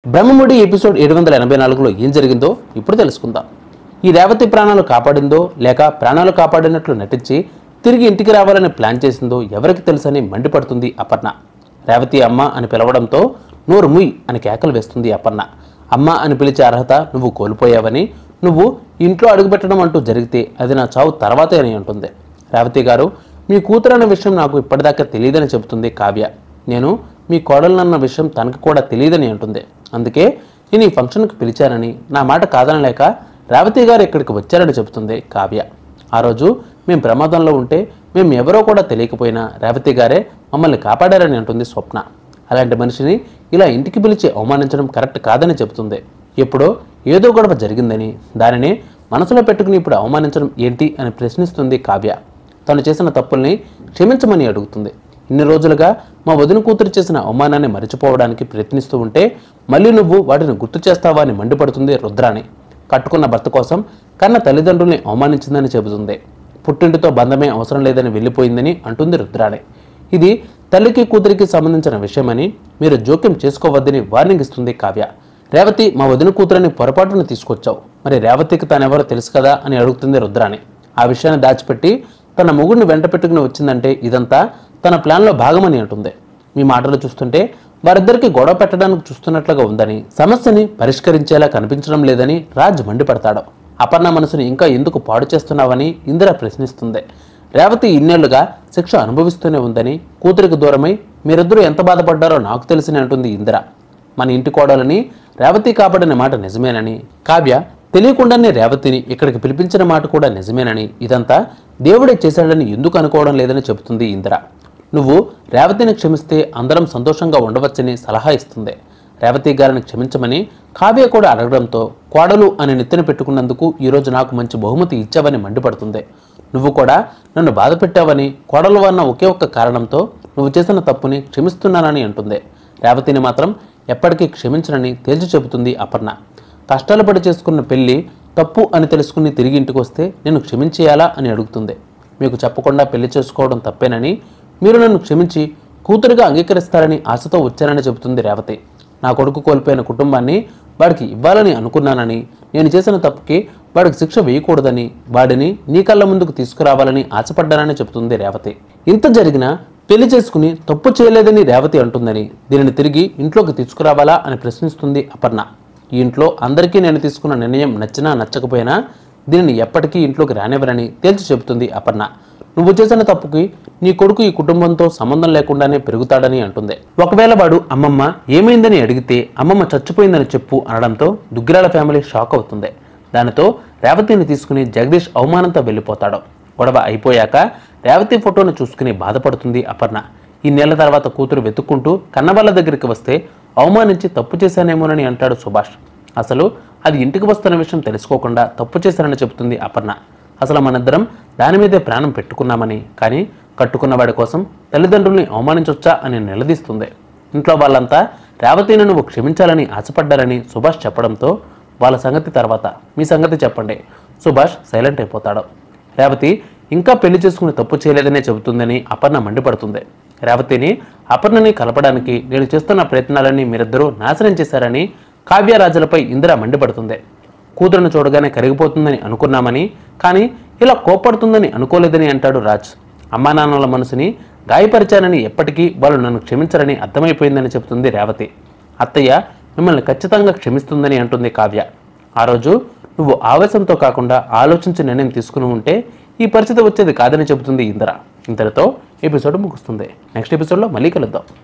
Brahmamudi episode 784లో ఏం జరిగిందో ఇప్పుడు తెలుసుకుందాం. ఈ రేవతి ప్రాణాలు కాపాడిందో లేక ప్రాణాలు కాపాడినట్లు నటించి తిరిగి ఇంటికి రావాలని ప్లాన్ చేసిందో ఎవరికి తెలుసని మండిపడుతుంది అపర్ణ. రేవతి అమ్మ అని పిలవడంతో నోరు ముయ్ అని కేకలు వేస్తుంది అపర్ణ. అమ్మ అని పిలిచే అర్హత నువ్వు కోల్పోయావని, నువ్వు ఇంట్లో అడుగుపెట్టడం అంటూ జరిగితే అది నా చావు తర్వాతే అని అంటుంది. రేవతి గారు, మీ కూతురన్న విషయం నాకు ఇప్పటిదాకా తెలియదని చెబుతుంది కావ్య. నేను మీ కోడలన్న విషయం తనకు కూడా తెలియదని అంటుంది. అందుకే నేను ఈ ఫంక్షన్కి పిలిచానని, నా మాట కాదనలేక రేవతి గారు ఇక్కడికి వచ్చారని చెబుతుంది కావ్య. ఆ రోజు మేము ప్రమాదంలో ఉంటే మేము ఎవరో కూడా తెలియకపోయినా రేవతి గారే మమ్మల్ని కాపాడారని అంటుంది స్వప్న. అలాంటి మనిషిని ఇలా ఇంటికి పిలిచి అవమానించడం కరెక్ట్ కాదని చెబుతుంది. ఎప్పుడో ఏదో గొడవ జరిగిందని, దానిని మనసులో పెట్టుకుని ఇప్పుడు అవమానించడం ఏంటి అని ప్రశ్నిస్తుంది కావ్య. తను చేసిన తప్పుల్ని క్షమించమని అడుగుతుంది. ఇన్ని రోజులుగా మా వదిన కూతురు చేసిన అవమానాన్ని మరిచిపోవడానికి ప్రయత్నిస్తూ ఉంటే మళ్ళీ నువ్వు వాటిని గుర్తు చేస్తావా అని మండిపడుతుంది రుద్రాణి. కట్టుకున్న భర్త కోసం కన్న తల్లిదండ్రుల్ని అవమానించిందని చెబుతుంది. పుట్టింటితో బంధమే అవసరం లేదని వెళ్ళిపోయిందని అంటుంది రుద్రాణి. ఇది తల్లికి కూతురికి సంబంధించిన విషయమని మీరు జోక్యం చేసుకోవద్దని వార్నింగ్ ఇస్తుంది కావ్య. రేవతి మా వదిన కూతురని పొరపాటును తీసుకొచ్చావు, మరి రేవతికి తానెవరో తెలుసు కదా అని అడుగుతుంది రుద్రాణి. ఆ విషయాన్ని దాచిపెట్టి తన మొగుడిని వెంట పెట్టుకుని వచ్చిందంటే ఇదంతా తన ప్లాన్లో భాగమని అంటుంది. మీ మాటలు చూస్తుంటే వారిద్దరికి గొడవ పెట్టడానికి చూస్తున్నట్లుగా ఉందని, సమస్యని పరిష్కరించేలా కనిపించడం లేదని రాజ్ మండిపడతాడు. అపర్ణ మనసుని ఇంకా ఎందుకు పాడు చేస్తున్నావని ఇందిర ప్రశ్నిస్తుంది. రేవతి ఇన్నేళ్లుగా శిక్ష అనుభవిస్తూనే ఉందని, కూతురికి దూరమై మీరిద్దరూ ఎంత బాధపడ్డారో నాకు తెలిసిని అంటుంది ఇందిర. మన ఇంటి కోడలని రేవతి కాపాడిన మాట నిజమేనని, కావ్య తెలియకుండానే రేవతిని ఇక్కడికి పిలిపించిన మాట కూడా నిజమేనని, ఇదంతా దేవుడే చేశాడని ఎందుకు అనుకోవడం లేదని చెబుతుంది ఇందిర. నువ్వు రేవతిని క్షమిస్తే అందరం సంతోషంగా ఉండవచ్చని సలహా ఇస్తుంది. రేవతి గారిని క్షమించమని కావ్య కూడా అడగడంతో కోడలు అని నెత్తిన పెట్టుకున్నందుకు ఈరోజు నాకు మంచి బహుమతి ఇచ్చావని మండిపడుతుంది. నువ్వు కూడా నన్ను బాధ పెట్టావని, కోడలు అన్న ఒకే ఒక్క కారణంతో నువ్వు చేసిన తప్పుని క్షమిస్తున్నానని అంటుంది. రేవతిని మాత్రం ఎప్పటికీ క్షమించనని తేల్చి చెబుతుంది అపర్ణ. కష్టాలు పడి చేసుకున్న పెళ్లి తప్పు అని తెలుసుకుని తిరిగి ఇంటికి వస్తే నేను క్షమించేయాలా అని అడుగుతుంది. మీకు చెప్పకుండా పెళ్లి చేసుకోవడం తప్పేనని, మీరు నన్ను క్షమించి కూతురుగా అంగీకరిస్తారని ఆశతో వచ్చానని చెబుతుంది రేవతి. నా కొడుకు కోల్పోయిన కుటుంబాన్ని వాడికి ఇవ్వాలని అనుకున్నానని, నేను చేసిన తప్పుకి వాడికి శిక్ష వేయకూడదని, వాడిని నీ కళ్ళ ముందుకు తీసుకురావాలని ఆశపడ్డానని చెబుతుంది రేవతి. ఇంత జరిగినా పెళ్లి చేసుకుని తప్పు చేయలేదని రేవతి అంటుందని, దీనిని తిరిగి ఇంట్లోకి తీసుకురావాలా అని ప్రశ్నిస్తుంది అపర్ణ. ఈ ఇంట్లో అందరికీ నేను తీసుకున్న నిర్ణయం నచ్చినా నచ్చకపోయినా దీనిని ఎప్పటికీ ఇంట్లోకి రానివ్వరని తేల్చి చెబుతుంది అపర్ణ. నువ్వు చేసిన తప్పుకి నీ కొడుకు ఈ కుటుంబంతో సంబంధం లేకుండానే పెరుగుతాడని అంటుంది. ఒకవేళ వాడు అమ్మమ్మ ఏమైందని అడిగితే అమ్మమ్మ చచ్చిపోయిందని చెప్పు అనడంతో దుగ్గిరాల ఫ్యామిలీ షాక్ అవుతుంది. దానితో రేవతిని తీసుకుని జగదీష్ అవమానంతో వెళ్ళిపోతాడు. గొడవ అయిపోయాక రేవతి ఫోటోను చూసుకుని బాధపడుతుంది అపర్ణ. ఈ నెల తర్వాత కూతురు వెతుక్కుంటూ కన్నవాళ్ళ దగ్గరికి వస్తే అవమానించి తప్పు చేశానేమోనని అంటాడు సుభాష్. అసలు అది ఇంటికి వస్తున్న విషయం తెలుసుకోకుండా తప్పు చేశానని చెబుతుంది అపర్ణ. అసలు మనిద్దరం దాని మీదే ప్రాణం పెట్టుకున్నామని, కానీ కట్టుకున్నవాడి కోసం తల్లిదండ్రుల్ని అవమానించొచ్చా అని నిలదీస్తుంది. ఇంట్లో వాళ్ళంతా రేవతిని నువ్వు క్షమించాలని ఆశపడ్డారని సుభాష్ చెప్పడంతో వాళ్ళ సంగతి తర్వాత, మీ సంగతి చెప్పండి. సుభాష్ సైలెంట్ అయిపోతాడు. రేవతి ఇంకా పెళ్లి చేసుకుని తప్పు చేయలేదనే చెబుతుందని అపర్ణ మండిపడుతుంది. రేవతిని అపర్ణని కలపడానికి నేను చేస్తున్న ప్రయత్నాలన్నీ మీరిద్దరూ నాశనం చేశారని కావ్యరాజులపై ఇందిర మండిపడుతుంది. కూతురును చూడగానే కరిగిపోతుందని అనుకున్నామని, కానీ ఇలా కోప్పడుతుందని అనుకోలేదని అంటాడు రాజ్. అమ్మా నాన్నల మనసుని గాయపరిచానని, ఎప్పటికీ వాళ్ళు నన్ను క్షమించరని అర్థమైపోయిందని చెబుతుంది రేవతి. అత్తయ్య మిమ్మల్ని ఖచ్చితంగా క్షమిస్తుందని అంటుంది కావ్య. ఆ రోజు నువ్వు ఆవేశంతో కాకుండా ఆలోచించి నిర్ణయం తీసుకుని ఉంటే ఈ పరిస్థితి వచ్చేది కాదని చెబుతుంది ఇందిర. ఇంతటితో ఎపిసోడ్ ముగుస్తుంది. నెక్స్ట్ ఎపిసోడ్లో మళ్ళీ కలుద్దాం.